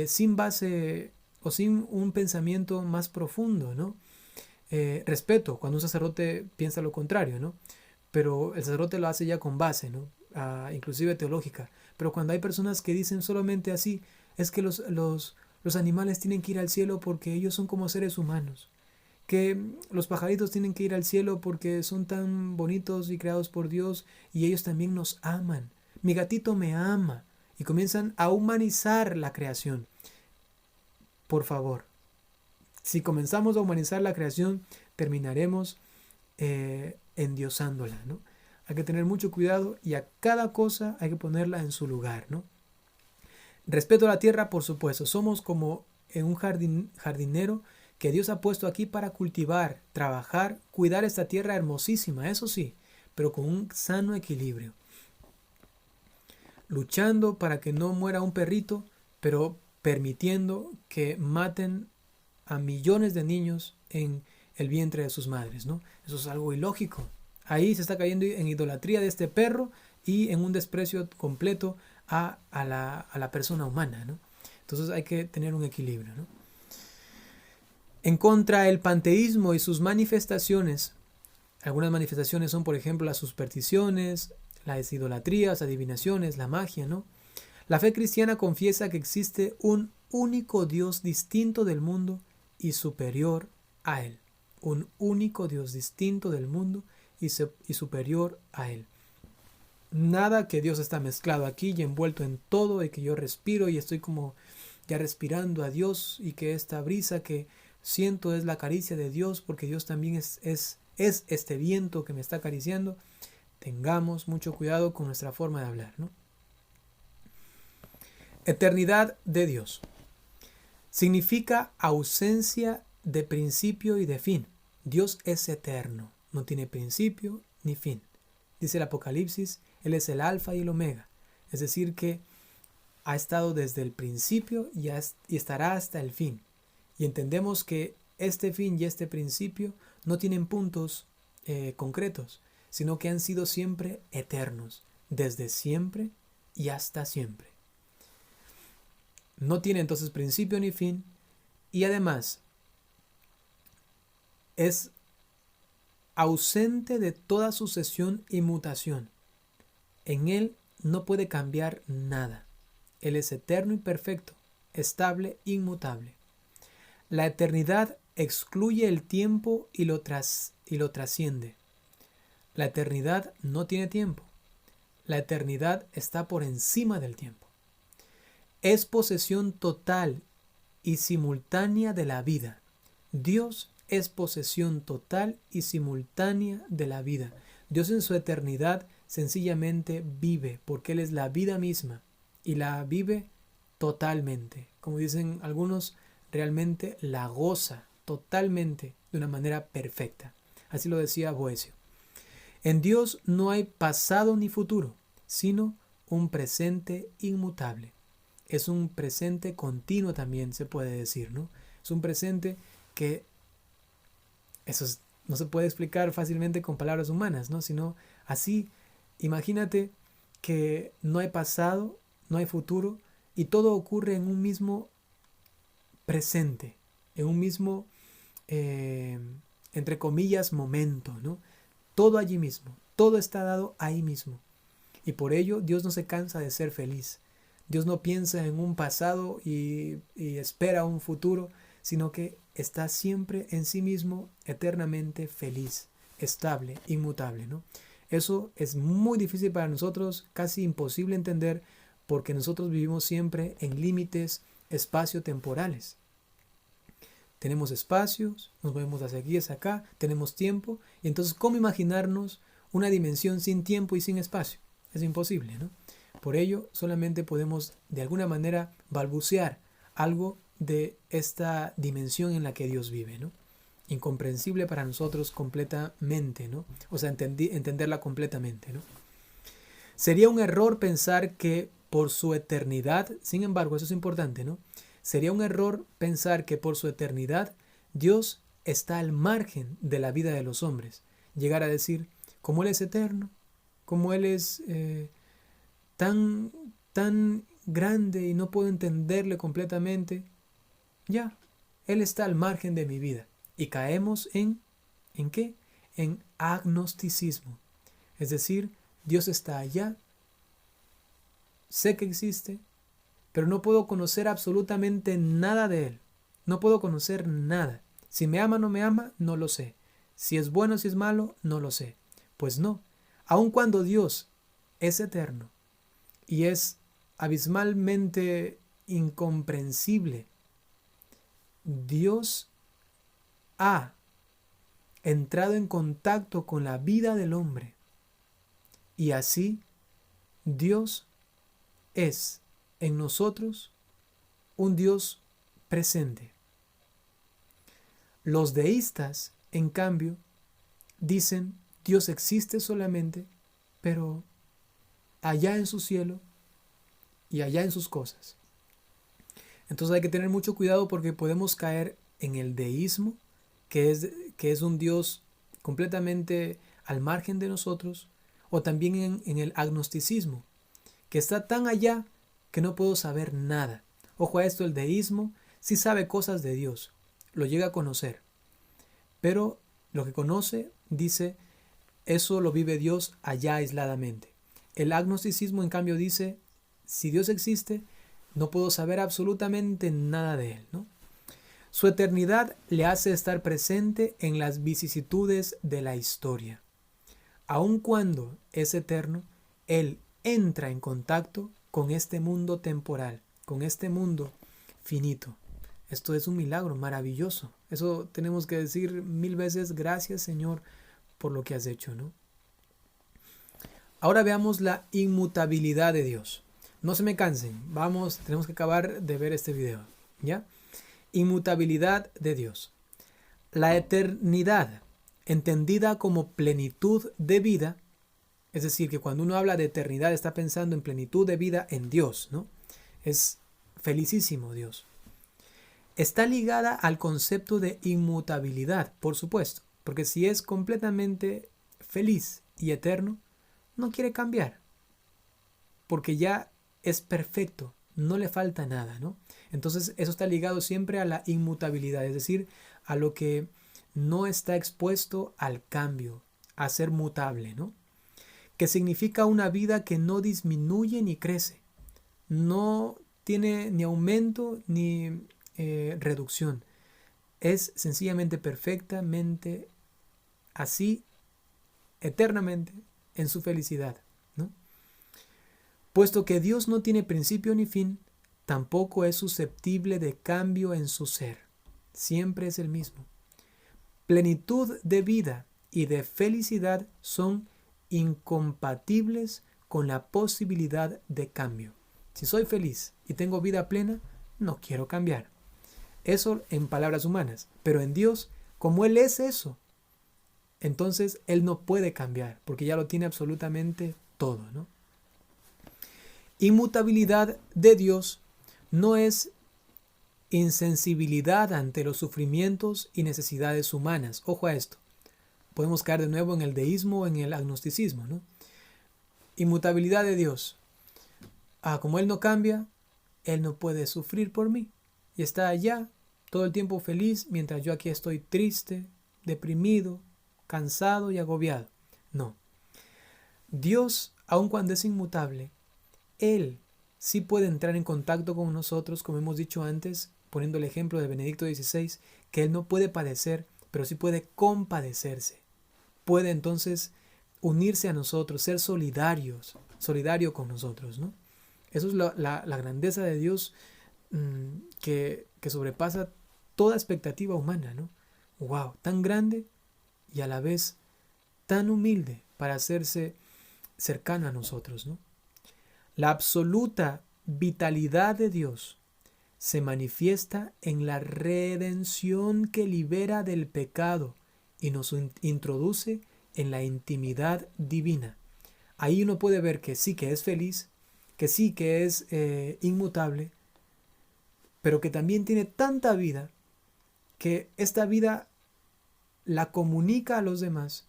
sin base o sin un pensamiento más profundo, ¿no? Respeto cuando un sacerdote piensa lo contrario, ¿no? Pero el sacerdote lo hace ya con base, ¿no? Inclusive teológica. Pero cuando hay personas que dicen solamente así, es que los animales tienen que ir al cielo porque ellos son como seres humanos. Que los pajaritos tienen que ir al cielo porque son tan bonitos y creados por Dios y ellos también nos aman. Mi gatito me ama. Y comienzan a humanizar la creación. Por favor, si comenzamos a humanizar la creación, terminaremos endiosándola, ¿no? Hay que tener mucho cuidado y a cada cosa hay que ponerla en su lugar, ¿no? Respeto a la tierra, por supuesto. Somos como en un jardinero que Dios ha puesto aquí para cultivar, trabajar, cuidar esta tierra hermosísima, eso sí, pero con un sano equilibrio. Luchando para que no muera un perrito, pero permitiendo que maten a millones de niños en el vientre de sus madres, ¿no? Eso es algo ilógico. Ahí se está cayendo en idolatría de este perro y en un desprecio completo a la persona humana, ¿no? Entonces hay que tener un equilibrio, ¿no? En contra del panteísmo y sus manifestaciones, algunas manifestaciones son, por ejemplo, las supersticiones, las idolatrías, adivinaciones, la magia, ¿no? La fe cristiana confiesa que existe un único Dios distinto del mundo y superior a él. Un único Dios distinto del mundo y superior a él. Nada que Dios está mezclado aquí y envuelto en todo y que yo respiro y estoy como ya respirando a Dios y que esta brisa que siento es la caricia de Dios porque Dios también es este viento que me está acariciando. Tengamos mucho cuidado con nuestra forma de hablar, ¿no? Eternidad de Dios. Significa ausencia de principio y de fin. Dios es eterno, no tiene principio ni fin. Dice el Apocalipsis, Él es el alfa y el omega. Es decir que ha estado desde el principio y estará hasta el fin. Y entendemos que este fin y este principio no tienen puntos concretos, sino que han sido siempre eternos, desde siempre y hasta siempre. No tiene entonces principio ni fin y además es ausente de toda sucesión y mutación. En Él no puede cambiar nada. Él es eterno y perfecto, estable, inmutable. La eternidad excluye el tiempo y lo trasciende. La eternidad no tiene tiempo. La eternidad está por encima del tiempo. es posesión total y simultánea de la vida. Dios es posesión total y simultánea de la vida. Dios en su eternidad sencillamente vive, porque Él es la vida misma y la vive totalmente. Como dicen algunos, realmente la goza totalmente de una manera perfecta. Así lo decía Boecio. En Dios no hay pasado ni futuro, sino un presente inmutable. Es un presente continuo también se puede decir, ¿no? Es un presente que no se puede explicar fácilmente con palabras humanas, ¿no? Sino así, imagínate que no hay pasado, no hay futuro y todo ocurre en un mismo presente, en un mismo, entre comillas, momento, ¿no? Todo allí mismo, todo está dado ahí mismo. Y por ello Dios no se cansa de ser feliz. Dios no piensa en un pasado y espera un futuro, sino que está siempre en sí mismo eternamente feliz, estable, inmutable, ¿no? Eso es muy difícil para nosotros, casi imposible entender, porque nosotros vivimos siempre en límites espacio-temporales. Tenemos espacios, nos movemos hacia aquí, hacia acá, tenemos tiempo, y entonces ¿cómo imaginarnos una dimensión sin tiempo y sin espacio? Es imposible, ¿no? Por ello, solamente podemos de alguna manera balbucear algo de esta dimensión en la que Dios vive, ¿no? Incomprensible para nosotros completamente, ¿no? O sea, entenderla completamente, ¿no? Sería un error pensar que por su eternidad, sin embargo, eso es importante, ¿no? Sería un error pensar que por su eternidad Dios está al margen de la vida de los hombres. Llegar a decir, como Él es eterno, como Él es tan grande y no puedo entenderle completamente, ya, Él está al margen de mi vida. Y caemos ¿en qué? En agnosticismo. Es decir, Dios está allá, sé que existe, pero no puedo conocer absolutamente nada de Él. No puedo conocer nada. Si me ama o no me ama, no lo sé. Si es bueno o si es malo, no lo sé. Pues no. Aun cuando Dios es eterno y es abismalmente incomprensible, Dios ha entrado en contacto con la vida del hombre y así Dios es en nosotros un Dios presente. Los deístas, en cambio, dicen Dios existe solamente, pero allá en su cielo y allá en sus cosas. Entonces hay que tener mucho cuidado porque podemos caer en el deísmo, que es un Dios completamente al margen de nosotros, o también en el agnosticismo, que está tan allá que no puedo saber nada. Ojo a esto, el deísmo sí sabe cosas de Dios, lo llega a conocer, pero lo que conoce, dice, eso lo vive Dios allá aisladamente. El agnosticismo, en cambio, dice, si Dios existe, no puedo saber absolutamente nada de Él, ¿no? Su eternidad le hace estar presente en las vicisitudes de la historia. Aun cuando es eterno, Él entra en contacto con este mundo temporal, con este mundo finito. Esto es un milagro maravilloso. Eso tenemos que decir 1000 veces, gracias Señor por lo que has hecho, ¿no? Ahora veamos la inmutabilidad de Dios. No se me cansen, tenemos que acabar de ver este video, ¿ya? Inmutabilidad de Dios. La eternidad, entendida como plenitud de vida, es decir, que cuando uno habla de eternidad está pensando en plenitud de vida en Dios, ¿no? Es felicísimo Dios. Está ligada al concepto de inmutabilidad, por supuesto, porque si es completamente feliz y eterno, no quiere cambiar, porque ya es perfecto, no le falta nada, ¿no? Entonces eso está ligado siempre a la inmutabilidad, es decir, a lo que no está expuesto al cambio, a ser mutable, ¿no? Que significa una vida que no disminuye ni crece, no tiene ni aumento ni reducción, es sencillamente perfectamente así, eternamente, en su felicidad, ¿no? Puesto que Dios no tiene principio ni fin, tampoco es susceptible de cambio en su ser. Siempre es el mismo. Plenitud de vida y de felicidad son incompatibles con la posibilidad de cambio. Si soy feliz y tengo vida plena, no quiero cambiar. Eso en palabras humanas, pero en Dios, como Él es eso, entonces Él no puede cambiar, porque ya lo tiene absolutamente todo, ¿no? Inmutabilidad de Dios no es insensibilidad ante los sufrimientos y necesidades humanas. Ojo a esto. Podemos caer de nuevo en el deísmo o en el agnosticismo, ¿no? Inmutabilidad de Dios. Como Él no cambia, Él no puede sufrir por mí. Y está allá todo el tiempo feliz, mientras yo aquí estoy triste, deprimido, cansado y agobiado. No. Dios, aun cuando es inmutable, Él sí puede entrar en contacto con nosotros, como hemos dicho antes, poniendo el ejemplo de Benedicto XVI, que Él no puede padecer, pero sí puede compadecerse. Puede entonces unirse a nosotros, ser solidario con nosotros, ¿no? Eso es la grandeza de Dios, que sobrepasa toda expectativa humana, ¿no? ¡Wow! Tan grande y a la vez tan humilde para hacerse cercano a nosotros, ¿no? La absoluta vitalidad de Dios se manifiesta en la redención que libera del pecado y nos introduce en la intimidad divina. Ahí uno puede ver que sí que es feliz, que sí que es inmutable, pero que también tiene tanta vida que esta vida la comunica a los demás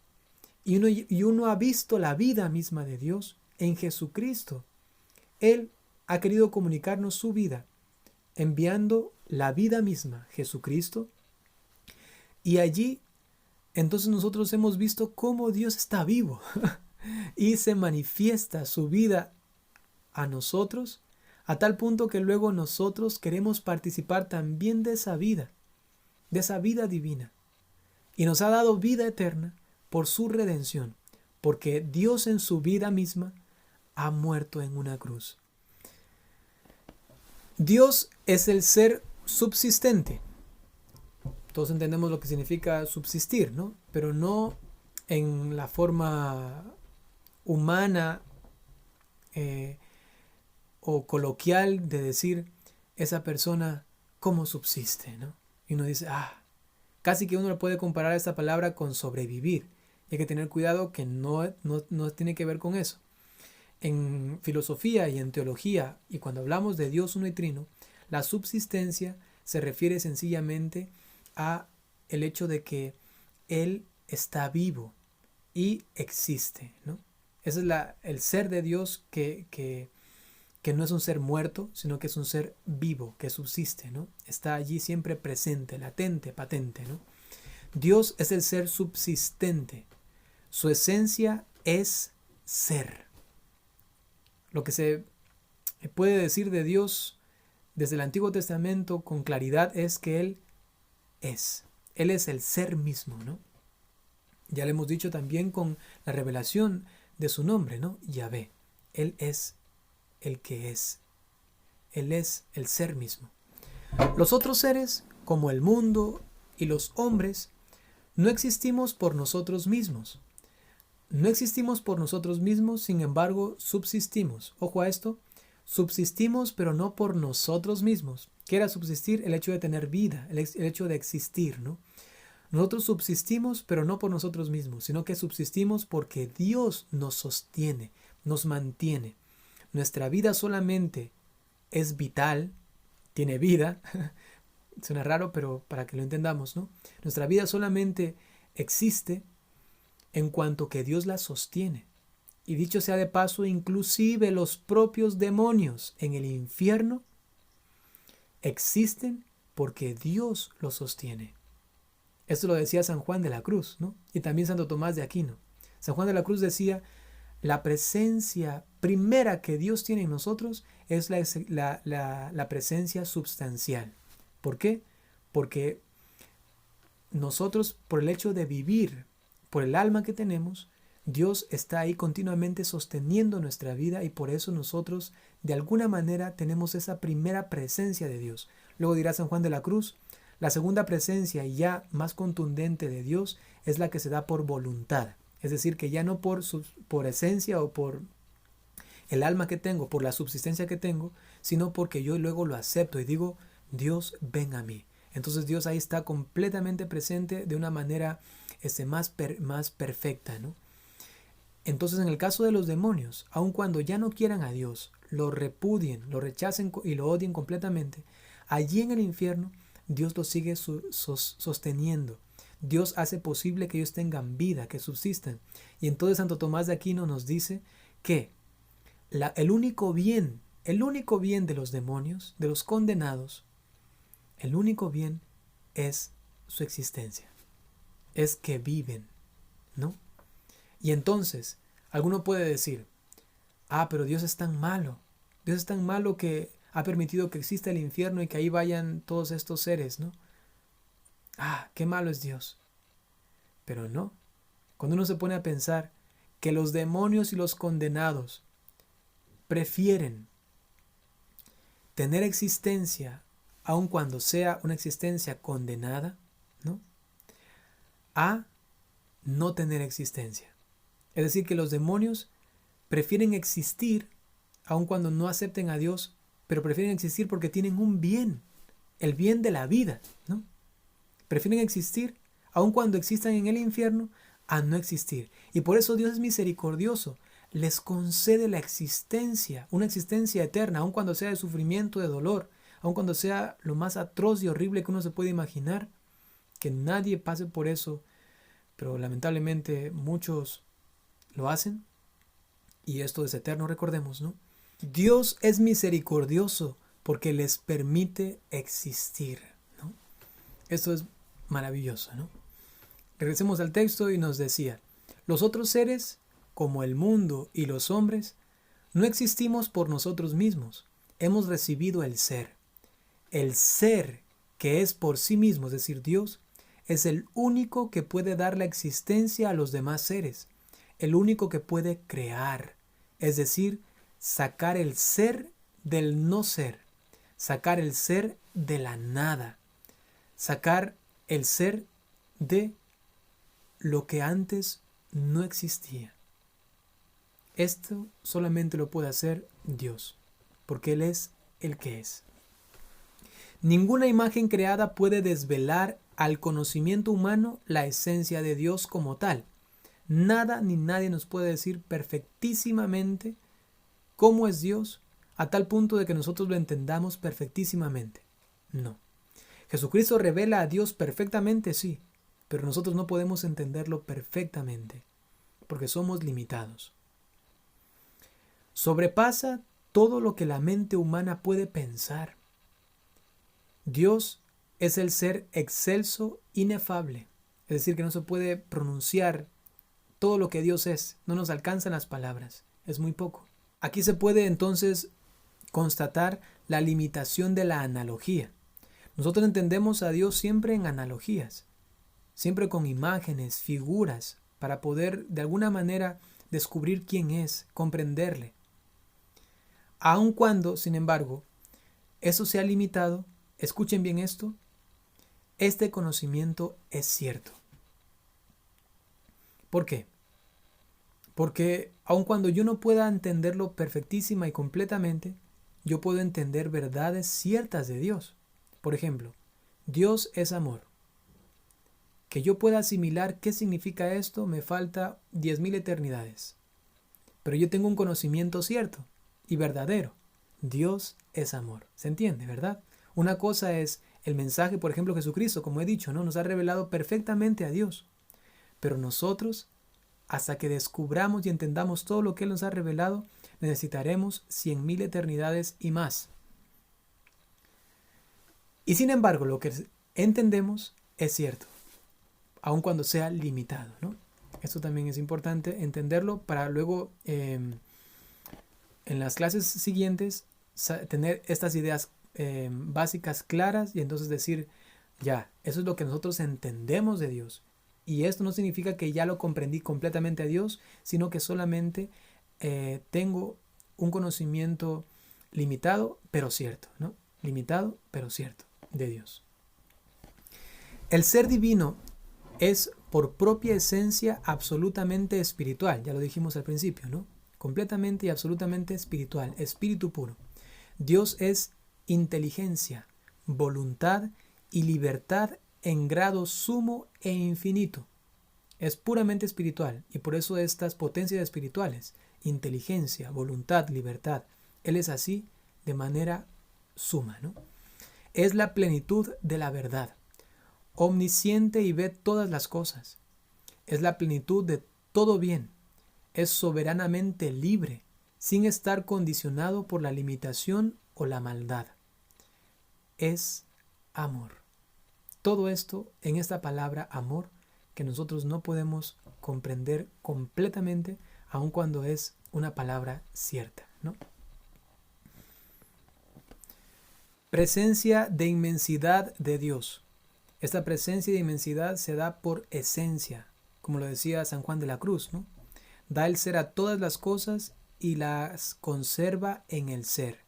y uno ha visto la vida misma de Dios en Jesucristo. Él ha querido comunicarnos su vida enviando la vida misma, Jesucristo, y allí entonces nosotros hemos visto cómo Dios está vivo y se manifiesta su vida a nosotros a tal punto que luego nosotros queremos participar también de esa vida divina, y nos ha dado vida eterna por su redención, porque Dios en su vida misma ha muerto en una cruz. Dios es el ser subsistente. Todos entendemos lo que significa subsistir, ¿no? Pero no en la forma humana o coloquial de decir esa persona cómo subsiste, ¿no? Y uno dice, casi que uno le puede comparar esta palabra con sobrevivir. Y hay que tener cuidado que no tiene que ver con eso. En filosofía y en teología, y cuando hablamos de Dios uno y trino, la subsistencia se refiere sencillamente a el hecho de que Él está vivo y existe, ¿no? Ese es el ser de Dios que no es un ser muerto, sino que es un ser vivo, que subsiste, ¿no? Está allí siempre presente, latente, patente, ¿no? Dios es el ser subsistente. Su esencia es ser. Lo que se puede decir de Dios desde el Antiguo Testamento con claridad es que Él es. Él es el ser mismo, ¿no? Ya le hemos dicho también con la revelación de su nombre, ¿no? Yahvé. Él es el que es. Él es el ser mismo. Los otros seres, como el mundo y los hombres, no existimos por nosotros mismos. No existimos por nosotros mismos, sin embargo, subsistimos. Ojo a esto, subsistimos pero no por nosotros mismos. ¿Qué era subsistir? El hecho de tener vida, el hecho de existir, ¿no? Nosotros subsistimos pero no por nosotros mismos, sino que subsistimos porque Dios nos sostiene, nos mantiene. Nuestra vida solamente es vital, tiene vida, suena raro pero para que lo entendamos, ¿no? Nuestra vida solamente existe en cuanto que Dios la sostiene. Y dicho sea de paso, inclusive los propios demonios en el infierno existen porque Dios los sostiene. Esto lo decía San Juan de la Cruz, ¿no? Y también Santo Tomás de Aquino. San Juan de la Cruz decía, la presencia primera que Dios tiene en nosotros es la presencia substancial. ¿Por qué? Porque nosotros, por el hecho de vivir, por el alma que tenemos, Dios está ahí continuamente sosteniendo nuestra vida y por eso nosotros de alguna manera tenemos esa primera presencia de Dios. Luego dirá San Juan de la Cruz, la segunda presencia y ya más contundente de Dios es la que se da por voluntad. Es decir, que ya no por esencia o por el alma que tengo, por la subsistencia que tengo, sino porque yo luego lo acepto y digo, Dios, ven a mí. Entonces Dios ahí está completamente presente de una manera más perfecta, ¿no? Entonces en el caso de los demonios, aun cuando ya no quieran a Dios, lo repudien, lo rechacen y lo odien completamente, allí en el infierno Dios los sigue sosteniendo. Dios hace posible que ellos tengan vida, que subsistan. Y entonces Santo Tomás de Aquino nos dice que el único bien de los demonios, de los condenados, el único bien es su existencia, es que viven, ¿no? Y entonces, alguno puede decir, pero Dios es tan malo que ha permitido que exista el infierno y que ahí vayan todos estos seres, ¿no? Qué malo es Dios. Pero no, cuando uno se pone a pensar que los demonios y los condenados prefieren tener existencia, aun cuando sea una existencia condenada, ¿no?, a no tener existencia. Es decir, que los demonios prefieren existir aun cuando no acepten a Dios, pero prefieren existir porque tienen un bien, el bien de la vida, ¿no? Prefieren existir aun cuando existan en el infierno a no existir. Y por eso Dios es misericordioso. Les concede la existencia, una existencia eterna, aun cuando sea de sufrimiento, de dolor, aun cuando sea lo más atroz y horrible que uno se puede imaginar, que nadie pase por eso, pero lamentablemente muchos lo hacen, y esto es eterno, recordemos, ¿no? Dios es misericordioso porque les permite existir, ¿no? Esto es maravilloso, ¿no? Regresemos al texto y nos decía, los otros seres, como el mundo y los hombres, no existimos por nosotros mismos, hemos recibido el ser. El ser que es por sí mismo, es decir, Dios, es el único que puede dar la existencia a los demás seres, el único que puede crear, es decir, sacar el ser del no ser, sacar el ser de la nada, sacar el ser de lo que antes no existía. Esto solamente lo puede hacer Dios, porque Él es el que es. Ninguna imagen creada puede desvelar al conocimiento humano la esencia de Dios como tal. Nada ni nadie nos puede decir perfectísimamente cómo es Dios a tal punto de que nosotros lo entendamos perfectísimamente. No. Jesucristo revela a Dios perfectamente, sí, pero nosotros no podemos entenderlo perfectamente, porque somos limitados. Sobrepasa todo lo que la mente humana puede pensar. Dios es el ser excelso, inefable, es decir, que no se puede pronunciar todo lo que Dios es, no nos alcanzan las palabras, es muy poco. Aquí se puede entonces constatar la limitación de la analogía. Nosotros entendemos a Dios siempre en analogías, siempre con imágenes, figuras, para poder de alguna manera descubrir quién es, comprenderle. Aun cuando, sin embargo, eso se ha limitado, escuchen bien esto, este conocimiento es cierto. ¿Por qué? Porque aun cuando yo no pueda entenderlo perfectísima y completamente, yo puedo entender verdades ciertas de Dios. Por ejemplo, Dios es amor. Que yo pueda asimilar qué significa esto, me falta 10.000 eternidades. Pero yo tengo un conocimiento cierto y verdadero. Dios es amor. ¿Se entiende, verdad? Una cosa es el mensaje, por ejemplo, Jesucristo, como he dicho, ¿no? Nos ha revelado perfectamente a Dios. Pero nosotros, hasta que descubramos y entendamos todo lo que Él nos ha revelado, necesitaremos 100.000 eternidades y más. Y sin embargo, lo que entendemos es cierto, aun cuando sea limitado, ¿no? Esto también es importante entenderlo para luego, en las clases siguientes, tener estas ideas básicas claras y entonces decir, ya, eso es lo que nosotros entendemos de Dios. Y esto no significa que ya lo comprendí completamente a Dios, sino que solamente tengo un conocimiento limitado, pero cierto, ¿no? Limitado, pero cierto, de Dios. El ser divino es por propia esencia absolutamente espiritual, ya lo dijimos al principio, ¿no? Completamente y absolutamente espiritual, espíritu puro. Dios es inteligencia, voluntad y libertad en grado sumo e infinito. Es puramente espiritual y por eso estas potencias espirituales, inteligencia, voluntad, libertad, Él es así de manera suma, ¿no? Es la plenitud de la verdad, omnisciente y ve todas las cosas. Es la plenitud de todo bien. Es soberanamente libre, sin estar condicionado por la limitación o la maldad. Es amor. Todo esto en esta palabra amor que nosotros no podemos comprender completamente, aun cuando es una palabra cierta, ¿no? Presencia de inmensidad de Dios. Esta presencia de inmensidad se da por esencia, como lo decía San Juan de la Cruz, ¿no? Da el ser a todas las cosas y las conserva en el ser.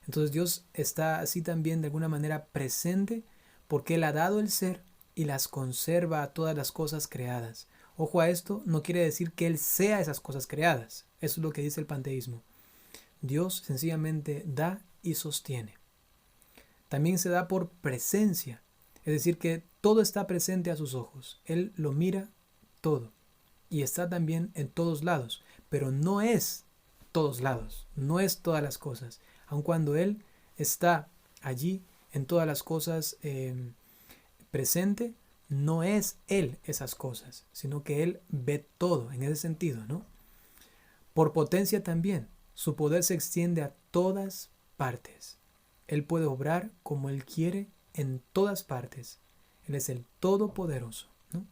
Entonces Dios está así también de alguna manera presente porque Él ha dado el ser y las conserva a todas las cosas creadas. Ojo a esto, no quiere decir que Él sea esas cosas creadas. Eso es lo que dice el panteísmo. Dios sencillamente da y sostiene. También se da por presencia, es decir, que todo está presente a sus ojos. Él lo mira todo y está también en todos lados, pero no es todos lados, no es todas las cosas, aun cuando Él está allí en todas las cosas presente, no es Él esas cosas, sino que Él ve todo en ese sentido, ¿no? Por potencia también, su poder se extiende a todas partes. Él puede obrar como Él quiere en todas partes. Él es el Todopoderoso, ¿no?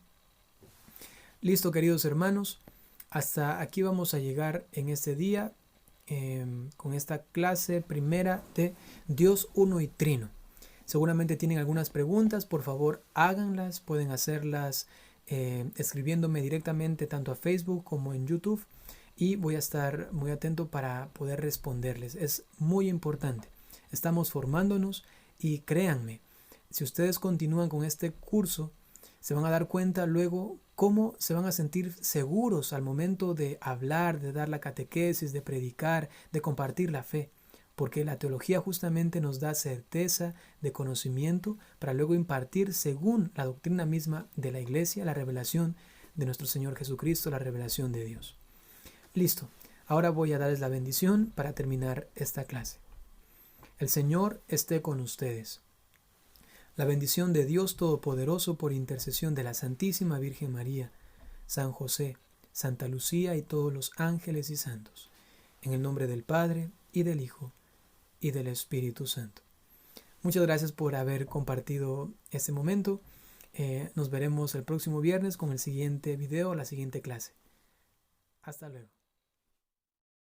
Listo, queridos hermanos, hasta aquí vamos a llegar en este día con esta clase primera de Dios uno y Trino. Seguramente tienen algunas preguntas, por favor háganlas, pueden hacerlas escribiéndome directamente tanto a Facebook como en YouTube y voy a estar muy atento para poder responderles. Es muy importante, estamos formándonos y créanme, si ustedes continúan con este curso, se van a dar cuenta luego cómo se van a sentir seguros al momento de hablar, de dar la catequesis, de predicar, de compartir la fe. Porque la teología justamente nos da certeza de conocimiento para luego impartir según la doctrina misma de la Iglesia, la revelación de nuestro Señor Jesucristo, la revelación de Dios. Listo, ahora voy a darles la bendición para terminar esta clase. El Señor esté con ustedes. La bendición de Dios Todopoderoso por intercesión de la Santísima Virgen María, San José, Santa Lucía y todos los ángeles y santos. En el nombre del Padre, y del Hijo, y del Espíritu Santo. Muchas gracias por haber compartido este momento. Nos veremos el próximo viernes con el siguiente video, la siguiente clase. Hasta luego.